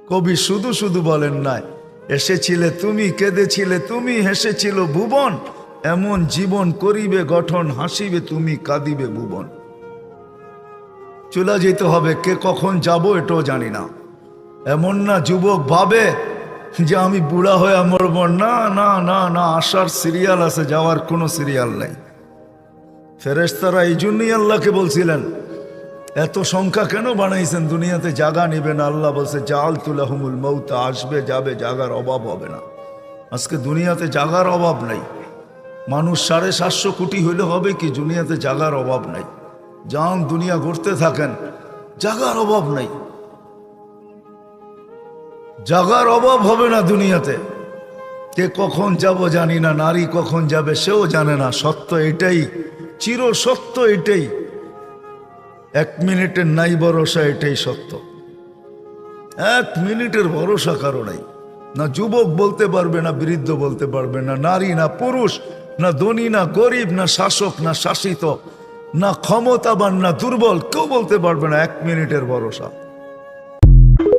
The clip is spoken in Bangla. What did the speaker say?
কবি শুধু শুধু বলেন নাই, এসেছিলে তুমি, কেঁদেছিলে তুমি, হেসেছিল ভুবন, এমন জীবন করিবে গঠন, হাসিবে তুমি, কাঁদিবে ভুবন। চলে যেতে হবে, কে কখন যাব এটাও জানি না। এমন না যুবক ভাবে যে আমি বুড়া হয়ে মরব, না না না না, আসার সিরিয়াল আছে, যাওয়ার কোনো সিরিয়াল নাই। ফেরেশতারা এই জন্যই আল্লাহকে বলছিলেন, এত সংখ্যা কেন বানাইছেন, দুনিয়াতে জায়গা নিবে না। আল্লাহ বলছে জাআলতু লাহুমুল মাউত, আসবে যাবে, জায়গার অভাব হবে না। আজকে দুনিয়াতে জায়গার অভাব নাই। মানুষ 750 কোটি হইলে হবে কি, দুনিয়াতে জায়গার অভাব নাই। যান দুনিয়া ঘুরতে থাকেন, জায়গার অভাব নাই, জায়গার অভাব হবে না দুনিয়াতে। কে কখন যাব জানি না, নারী কখন যাবে সেও জানে না। সত্য এটাই, চির সত্য এটাই, 1 মিনিটের নাই ভরসা, এটাই সত্য। 1 মিনিটের ভরসা কারো নাই। না যুবক বলতে পারবে, না বৃদ্ধ বলতে পারবে, না নারী না পুরুষ, না ধনী না গরিব, না শাসক না শাসিত, না ক্ষমতাবান না দুর্বল, কেউ বলতে পারবে না 1 মিনিটের ভরসা।